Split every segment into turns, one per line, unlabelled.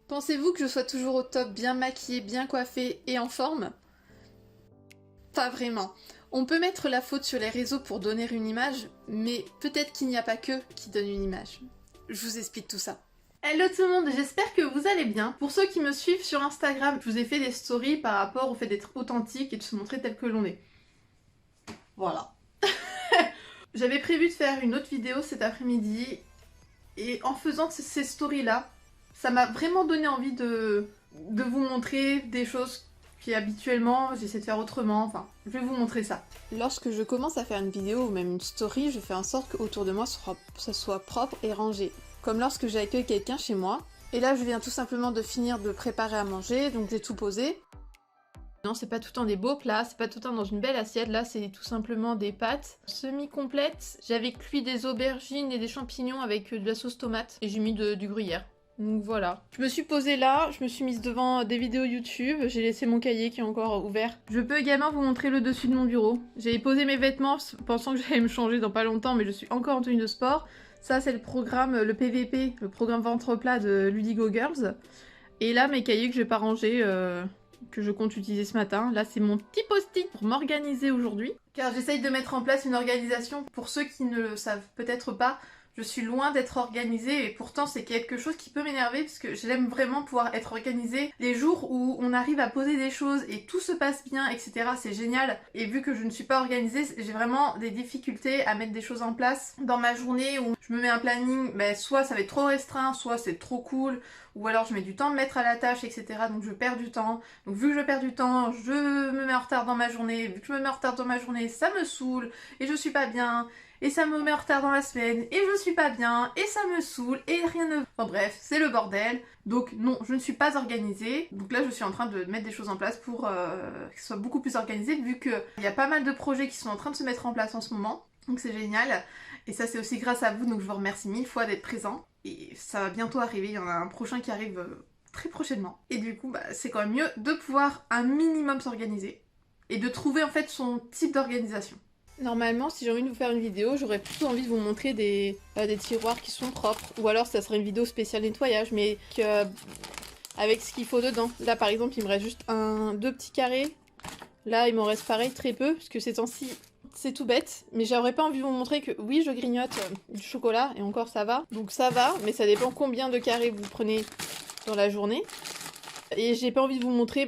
Pensez-vous que je sois toujours au top, bien maquillée, bien coiffée et en forme? Pas vraiment. On peut mettre la faute sur les réseaux pour donner une image, mais peut-être qu'il n'y a pas que qui donne une image. Je vous explique tout ça. Hello tout le monde, j'espère que vous allez bien. Pour ceux qui me suivent sur Instagram, je vous ai fait des stories par rapport au fait d'être authentique et de se montrer tel que l'on est. Voilà. J'avais prévu de faire une autre vidéo cet après-midi, et en faisant ces stories-là, ça m'a vraiment donné envie de vous montrer des choses qui habituellement j'essaie de faire autrement, enfin je vais vous montrer ça. Lorsque je commence à faire une vidéo ou même une story, je fais en sorte qu'autour de moi ça soit propre et rangé. Comme lorsque j'accueille quelqu'un chez moi, et là je viens tout simplement de finir de préparer à manger, donc j'ai tout posé. Non, c'est pas tout le temps des beaux plats, c'est pas tout le temps dans une belle assiette, là c'est tout simplement des pâtes semi-complètes. J'avais cuit des aubergines et des champignons avec de la sauce tomate, et j'ai mis du gruyère. Donc voilà. Je me suis posée là, je me suis mise devant des vidéos YouTube, j'ai laissé mon cahier qui est encore ouvert. Je peux également vous montrer le dessus de mon bureau. J'ai posé mes vêtements pensant que j'allais me changer dans pas longtemps, mais je suis encore en tenue de sport. Ça c'est le programme, le PVP, le programme ventre plat de Ludigo Girls. Et là mes cahiers que j'ai pas rangés, que je compte utiliser ce matin. Là c'est mon petit post-it pour m'organiser aujourd'hui. Car j'essaye de mettre en place une organisation pour ceux qui ne le savent peut-être pas. Je suis loin d'être organisée et pourtant c'est quelque chose qui peut m'énerver parce que j'aime vraiment pouvoir être organisée. Les jours où on arrive à poser des choses et tout se passe bien, etc. c'est génial. Et vu que je ne suis pas organisée, j'ai vraiment des difficultés à mettre des choses en place dans ma journée où je me mets un planning, mais soit ça va être trop restreint, soit c'est trop cool, ou alors je mets du temps à me mettre à la tâche, etc. Donc je perds du temps. Donc vu que je perds du temps, je me mets en retard dans ma journée. Vu que je me mets en retard dans ma journée, ça me saoule et je suis pas bien. Et ça me met en retard dans la semaine, et je suis pas bien, et ça me saoule, et rien ne... Enfin bref, c'est le bordel. Donc non, je ne suis pas organisée. Donc là, je suis en train de mettre des choses en place pour que ce soit beaucoup plus organisé, vu qu'il y a pas mal de projets qui sont en train de se mettre en place en ce moment. Donc c'est génial. Et ça, c'est aussi grâce à vous, donc je vous remercie 1000 fois d'être présents. Et ça va bientôt arriver, il y en a un prochain qui arrive très prochainement. Et du coup, c'est quand même mieux de pouvoir un minimum s'organiser. Et de trouver en fait son type d'organisation. Normalement, si j'ai envie de vous faire une vidéo, j'aurais plutôt envie de vous montrer des tiroirs qui sont propres. Ou alors ça serait une vidéo spéciale nettoyage, mais avec ce qu'il faut dedans. Là par exemple, il me reste juste deux petits carrés. Là, il m'en reste pareil très peu, parce que ces temps-ci, c'est tout bête. Mais j'aurais pas envie de vous montrer que oui, je grignote du chocolat, et encore ça va. Donc ça va, mais ça dépend combien de carrés vous prenez dans la journée. Et j'ai pas envie de vous montrer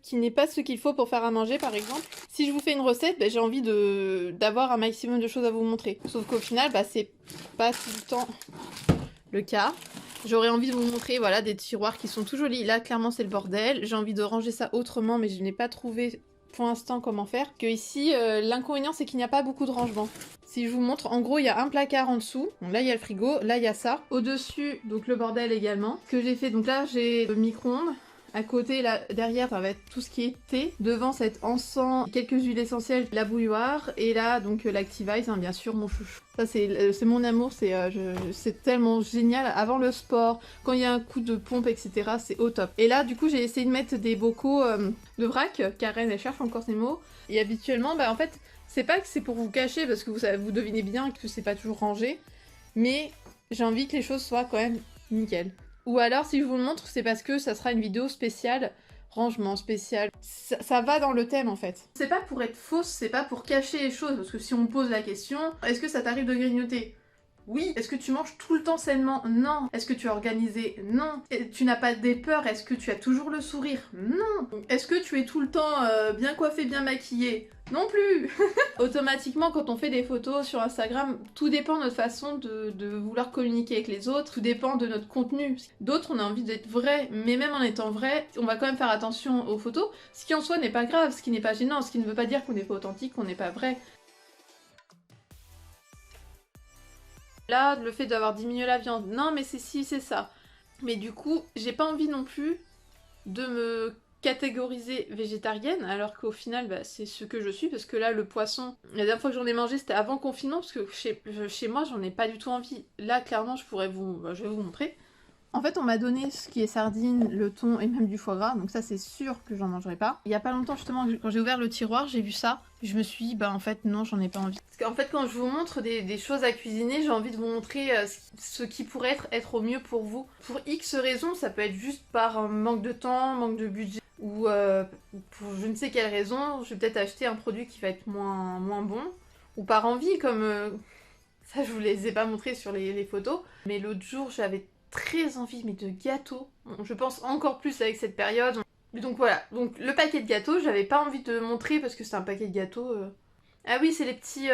qu'il n'est pas ce qu'il faut pour faire à manger par exemple. Si je vous fais une recette, j'ai envie d'avoir un maximum de choses à vous montrer. Sauf qu'au final, c'est pas tout le temps le cas. J'aurais envie de vous montrer voilà, des tiroirs qui sont tout jolis. Là clairement c'est le bordel. J'ai envie de ranger ça autrement mais je n'ai pas trouvé pour l'instant comment faire. Que ici, l'inconvénient c'est qu'il n'y a pas beaucoup de rangement. Si je vous montre, en gros il y a un placard en dessous, donc là il y a le frigo, là il y a ça. Au-dessus, donc le bordel également. Ce que j'ai fait, donc là j'ai le micro-ondes. À côté, là, derrière, ça va être tout ce qui est thé. Devant, ça va être encens, quelques huiles essentielles, la bouilloire. Et là, donc l'Activise, hein, bien sûr, mon chouchou. Ça, c'est mon amour, c'est tellement génial. Avant le sport, quand il y a un coup de pompe, etc., c'est au top. Et là, du coup, j'ai essayé de mettre des bocaux de vrac. Karen, elle cherche encore ces mots. Et habituellement, en fait, c'est pas que c'est pour vous cacher, parce que vous devinez bien que c'est pas toujours rangé. Mais j'ai envie que les choses soient quand même nickel. Ou alors, si je vous le montre, c'est parce que ça sera une vidéo spéciale, rangement spécial. Ça va dans le thème, en fait. C'est pas pour être fausse, c'est pas pour cacher les choses, parce que si on me pose la question, est-ce que ça t'arrive de grignoter ? Oui. Est-ce que tu manges tout le temps sainement ? Non. Est-ce que tu es organisé ? Non. Et tu n'as pas des peurs ? Est-ce que tu as toujours le sourire ? Non. Est-ce que tu es tout le temps bien coiffé, bien maquillé ? Non plus. Automatiquement, quand on fait des photos sur Instagram, tout dépend de notre façon de vouloir communiquer avec les autres, tout dépend de notre contenu. D'autres, on a envie d'être vrai, mais même en étant vrai, on va quand même faire attention aux photos, ce qui en soi n'est pas grave, ce qui n'est pas gênant, ce qui ne veut pas dire qu'on n'est pas authentique, qu'on n'est pas vrai. Là, le fait d'avoir diminué la viande, non mais c'est ci, c'est ça. Mais du coup, j'ai pas envie non plus de me catégoriser végétarienne, alors qu'au final, c'est ce que je suis, parce que là, le poisson, la dernière fois que j'en ai mangé, c'était avant confinement, parce que chez moi, j'en ai pas du tout envie. Là, clairement, je vais vous montrer. En fait, on m'a donné ce qui est sardines, le thon et même du foie gras, donc ça c'est sûr que j'en mangerai pas. Il y a pas longtemps justement, quand j'ai ouvert le tiroir, j'ai vu ça. Je me suis dit, bah en fait non, j'en ai pas envie. Parce qu'en fait, quand je vous montre des choses à cuisiner, j'ai envie de vous montrer ce qui pourrait être au mieux pour vous. Pour X raisons, ça peut être juste par un manque de temps, manque de budget, ou pour je ne sais quelle raison, je vais peut-être acheter un produit qui va être moins bon, ou par envie, comme ça je vous les ai pas montrés sur les photos. Mais l'autre jour, j'avais très envie mais de gâteaux. Bon, je pense encore plus avec cette période. Donc voilà, donc le paquet de gâteaux, j'avais pas envie de montrer parce que c'est un paquet de gâteaux. Ah oui, c'est les petits...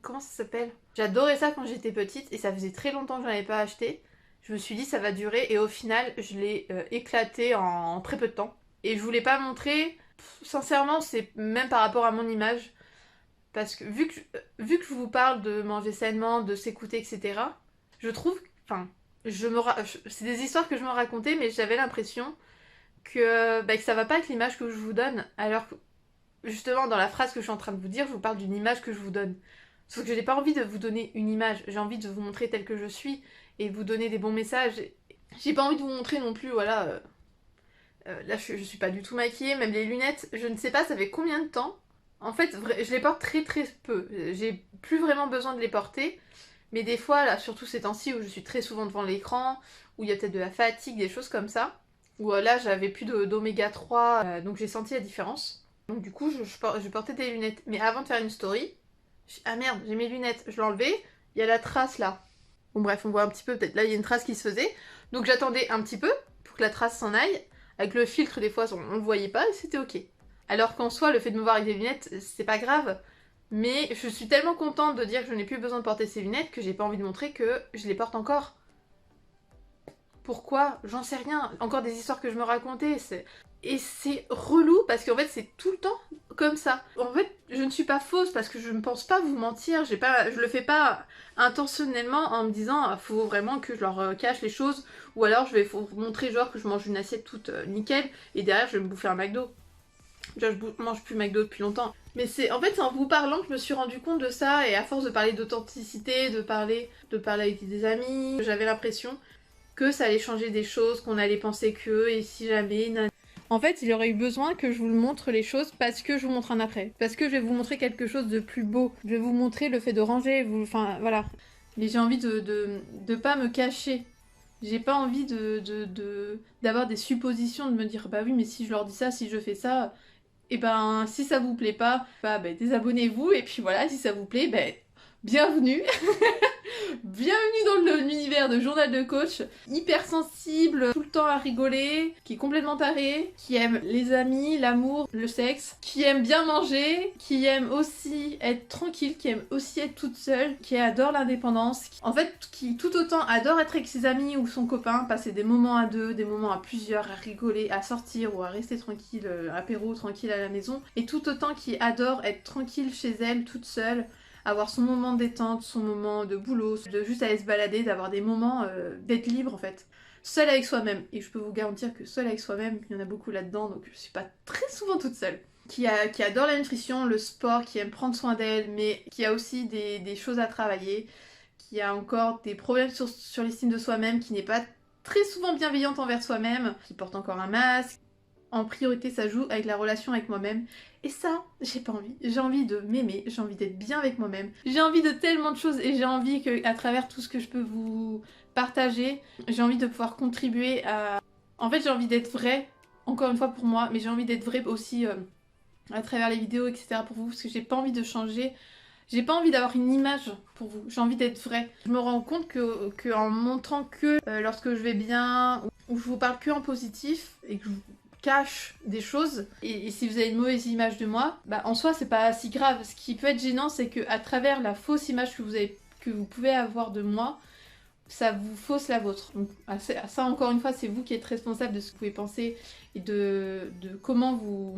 Comment ça s'appelle? J'adorais ça quand j'étais petite et ça faisait très longtemps que j'en avais pas acheté. Je me suis dit ça va durer et au final je l'ai éclaté en très peu de temps. Et je voulais pas montrer, sincèrement c'est même par rapport à mon image. Parce que vu que je vous parle de manger sainement, de s'écouter, etc. Je trouve... Enfin, c'est des histoires que je me racontais, mais j'avais l'impression que ça va pas avec l'image que je vous donne. Alors que, justement, dans la phrase que je suis en train de vous dire, je vous parle d'une image que je vous donne. Sauf que j'ai pas envie de vous donner une image, j'ai envie de vous montrer tel que je suis et de vous donner des bons messages. J'ai pas envie de vous montrer non plus, voilà. Là, je suis pas du tout maquillée, même les lunettes, je ne sais pas, ça fait combien de temps. En fait, je les porte très très peu. J'ai plus vraiment besoin de les porter. Mais des fois, là, surtout ces temps-ci où je suis très souvent devant l'écran, où il y a peut-être de la fatigue, des choses comme ça, où là, j'avais plus d'oméga 3, donc j'ai senti la différence. Donc du coup, je portais des lunettes. Mais avant de faire une story, ah merde, j'ai mes lunettes, je l'ai enlevé, il y a la trace là. Bon bref, on voit un petit peu, peut-être là, il y a une trace qui se faisait. Donc j'attendais un petit peu pour que la trace s'en aille. Avec le filtre, des fois, on le voyait pas et c'était ok. Alors qu'en soi, le fait de me voir avec des lunettes, c'est pas grave. Mais je suis tellement contente de dire que je n'ai plus besoin de porter ces lunettes que j'ai pas envie de montrer que je les porte encore. Pourquoi? J'en sais rien. Encore des histoires que je me racontais. Et c'est relou parce qu'en fait c'est tout le temps comme ça. En fait, je ne suis pas fausse parce que je ne pense pas vous mentir. Je le fais pas intentionnellement en me disant faut vraiment que je leur cache les choses. Ou alors je vais vous montrer genre que je mange une assiette toute nickel et derrière je vais me bouffer un McDo. Déjà, je mange plus McDo depuis longtemps. Mais c'est en fait c'est en vous parlant que je me suis rendu compte de ça et à force de parler d'authenticité, de parler avec des amis, j'avais l'impression que ça allait changer des choses, qu'on allait penser que et si jamais... En fait, il aurait eu besoin que je vous le montre les choses parce que je vous montre un après. Parce que je vais vous montrer quelque chose de plus beau. Je vais vous montrer le fait de ranger, enfin voilà. Mais j'ai envie de pas me cacher. J'ai pas envie d'avoir des suppositions, de me dire bah oui mais si je leur dis ça, si je fais ça, et ben si ça vous plaît pas, bah désabonnez-vous et puis voilà, si ça vous plaît, bienvenue. Bienvenue dans l'univers de journal de coach, hypersensible, tout le temps à rigoler, qui est complètement taré, qui aime les amis, l'amour, le sexe, qui aime bien manger, qui aime aussi être tranquille, qui aime aussi être toute seule, qui adore l'indépendance, en fait qui tout autant adore être avec ses amis ou son copain, passer des moments à deux, des moments à plusieurs, à rigoler, à sortir ou à rester tranquille, apéro tranquille à la maison, et tout autant qui adore être tranquille chez elle, toute seule, avoir son moment de détente, son moment de boulot, de juste aller se balader, d'avoir des moments d'être libre en fait. Seule avec soi-même. Et je peux vous garantir que seule avec soi-même, il y en a beaucoup là-dedans, donc je suis pas très souvent toute seule. Qui adore la nutrition, le sport, qui aime prendre soin d'elle, mais qui a aussi des choses à travailler, qui a encore des problèmes sur l'estime de soi-même, qui n'est pas très souvent bienveillante envers soi-même, qui porte encore un masque. En priorité, ça joue avec la relation avec moi-même. Et ça, j'ai pas envie. J'ai envie de m'aimer, j'ai envie d'être bien avec moi-même. J'ai envie de tellement de choses et j'ai envie qu'à travers tout ce que je peux vous partager, j'ai envie de pouvoir contribuer à... En fait, j'ai envie d'être vraie, encore une fois pour moi, mais j'ai envie d'être vraie aussi à travers les vidéos, etc. pour vous, parce que j'ai pas envie de changer. J'ai pas envie d'avoir une image pour vous, j'ai envie d'être vraie. Je me rends compte que en montrant que lorsque je vais bien, ou je vous parle que en positif, et que je vous cache des choses, et si vous avez une mauvaise image de moi, en soi c'est pas si grave. Ce qui peut être gênant, c'est que à travers la fausse image que vous pouvez avoir de moi, ça vous fausse la vôtre. Donc ça encore une fois, c'est vous qui êtes responsable de ce que vous pouvez penser et de comment vous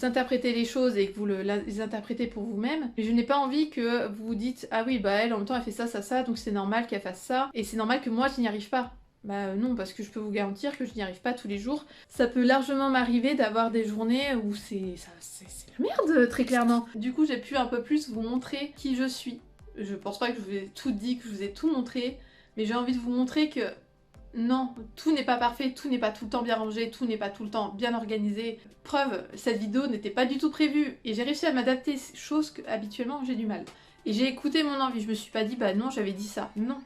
interprétez les choses et que vous les interprétez pour vous-même. Mais je n'ai pas envie que vous vous dites ah oui elle en même temps elle fait ça, ça, donc c'est normal qu'elle fasse ça, et c'est normal que moi je n'y arrive pas. Non, parce que je peux vous garantir que je n'y arrive pas tous les jours. Ça peut largement m'arriver d'avoir des journées où c'est la merde, très clairement. Du coup, j'ai pu un peu plus vous montrer qui je suis. Je pense pas que je vous ai tout dit, que je vous ai tout montré, mais j'ai envie de vous montrer que Non, tout n'est pas parfait, tout n'est pas tout le temps bien rangé, tout n'est pas tout le temps bien organisé. Preuve, cette vidéo n'était pas du tout prévue et j'ai réussi à m'adapter, chose que habituellement j'ai du mal. Et j'ai écouté mon envie, je me suis pas dit bah non j'avais dit ça, non.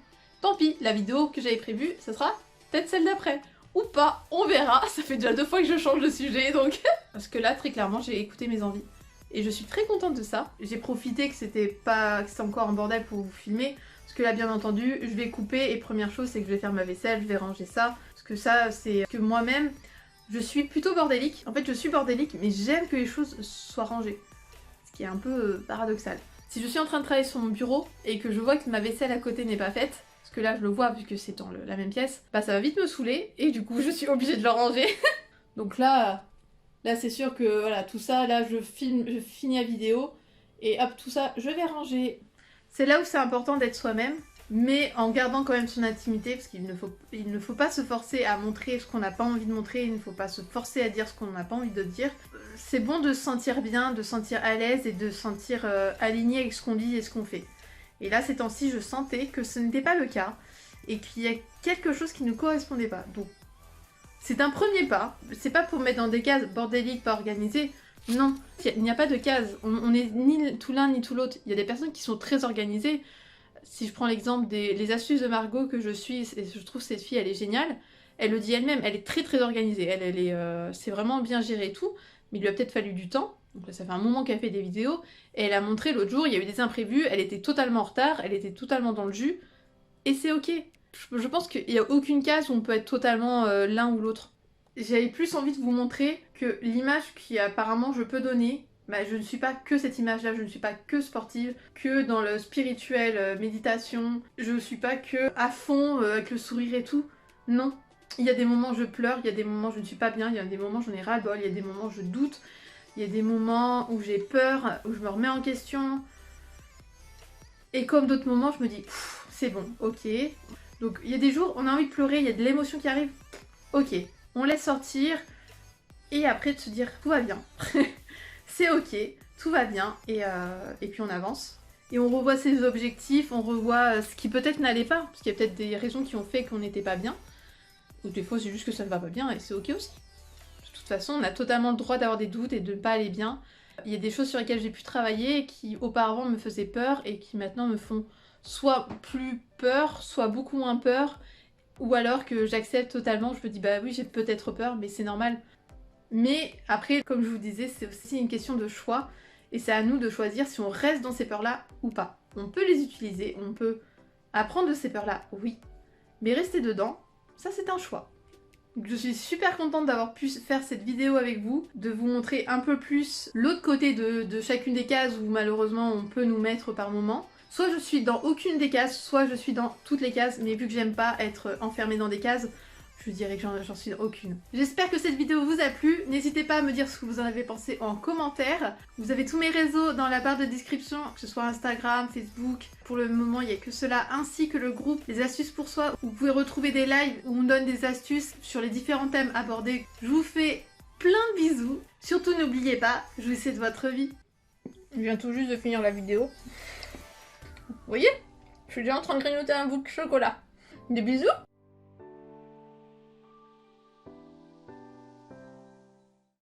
Tant pis, la vidéo que j'avais prévue, ça sera peut-être celle d'après. Ou pas, on verra, ça fait déjà 2 fois que je change de sujet donc... Parce que là très clairement j'ai écouté mes envies. Et je suis très contente de ça. J'ai profité que c'était encore un bordel pour vous filmer. Parce que là, bien entendu, je vais couper et première chose, c'est que je vais faire ma vaisselle, je vais ranger ça. Parce que ça, c'est que moi-même, je suis plutôt bordélique. En fait, je suis bordélique, mais j'aime que les choses soient rangées. Ce qui est un peu paradoxal. Si je suis en train de travailler sur mon bureau et que je vois que ma vaisselle à côté n'est pas faite, parce que là, je le vois vu que c'est dans la même pièce, bah ça va vite me saouler et du coup, je suis obligée de le ranger. Donc là... Là, c'est sûr que voilà, tout ça, là, je finis la vidéo et hop, tout ça, je vais ranger. C'est là où c'est important d'être soi-même, mais en gardant quand même son intimité, parce qu'il ne faut pas se forcer à montrer ce qu'on n'a pas envie de montrer, il ne faut pas se forcer à dire ce qu'on n'a pas envie de dire. C'est bon de se sentir bien, de se sentir à l'aise et de se sentir aligné avec ce qu'on dit et ce qu'on fait. Et là, ces temps-ci, je sentais que ce n'était pas le cas et qu'il y a quelque chose qui ne correspondait pas. Donc, c'est un premier pas, c'est pas pour mettre dans des cases bordéliques, pas organisées, non, il n'y a pas de cases, on n'est ni tout l'un ni tout l'autre, il y a des personnes qui sont très organisées, si je prends l'exemple des astuces de Margot que je suis, et je trouve cette fille elle est géniale, elle le dit elle-même, elle est très organisée, c'est vraiment bien géré et tout, mais il lui a peut-être fallu du temps, donc là ça fait un moment qu'elle fait des vidéos, et elle a montré l'autre jour, il y a eu des imprévus, elle était totalement en retard, elle était totalement dans le jus, et c'est ok. Je pense qu'il n'y a aucune case où on peut être totalement l'un ou l'autre. J'avais plus envie de vous montrer que l'image qu'apparemment je peux donner, bah, je ne suis pas que cette image-là, je ne suis pas que sportive, que dans le spirituel, méditation, je ne suis pas que à fond avec le sourire et tout. Non. Il y a des moments où je pleure, il y a des moments où je ne suis pas bien, il y a des moments où j'en ai ras-le-bol, il y a des moments où je doute, il y a des moments où j'ai peur, où je me remets en question. Et comme d'autres moments, je me dis, c'est bon, ok. Donc il y a des jours, on a envie de pleurer, il y a de l'émotion qui arrive. Ok, on laisse sortir. Et après de se dire, tout va bien. C'est ok, tout va bien. Et puis on avance. Et on revoit ses objectifs, on revoit ce qui peut-être n'allait pas. Parce qu'il y a peut-être des raisons qui ont fait qu'on n'était pas bien. Ou des fois c'est juste que ça ne va pas bien et c'est ok aussi. De toute façon, on a totalement le droit d'avoir des doutes et de ne pas aller bien. Il y a des choses sur lesquelles j'ai pu travailler qui auparavant me faisaient peur et qui maintenant me font soit plus peur, soit beaucoup moins peur, ou alors que j'accepte totalement, je me dis bah oui j'ai peut-être peur mais c'est normal. Mais après comme je vous disais c'est aussi une question de choix et c'est à nous de choisir si on reste dans ces peurs là ou pas. On peut les utiliser, on peut apprendre de ces peurs là, oui, mais rester dedans, ça c'est un choix. Je suis super contente d'avoir pu faire cette vidéo avec vous, de vous montrer un peu plus l'autre côté de chacune des cases où malheureusement on peut nous mettre par moment. Soit je suis dans aucune des cases, soit je suis dans toutes les cases, mais vu que j'aime pas être enfermée dans des cases, je dirais que j'en suis dans aucune. J'espère que cette vidéo vous a plu, n'hésitez pas à me dire ce que vous en avez pensé en commentaire. Vous avez tous mes réseaux dans la barre de description, que ce soit Instagram, Facebook, pour le moment il n'y a que cela, ainsi que le groupe Les Astuces pour Soi, où vous pouvez retrouver des lives où on donne des astuces sur les différents thèmes abordés. Je vous fais plein de bisous, surtout n'oubliez pas, jouissez de votre vie. Je viens tout juste de finir la vidéo. Vous voyez? Je suis déjà en train de grignoter un bout de chocolat. Des bisous!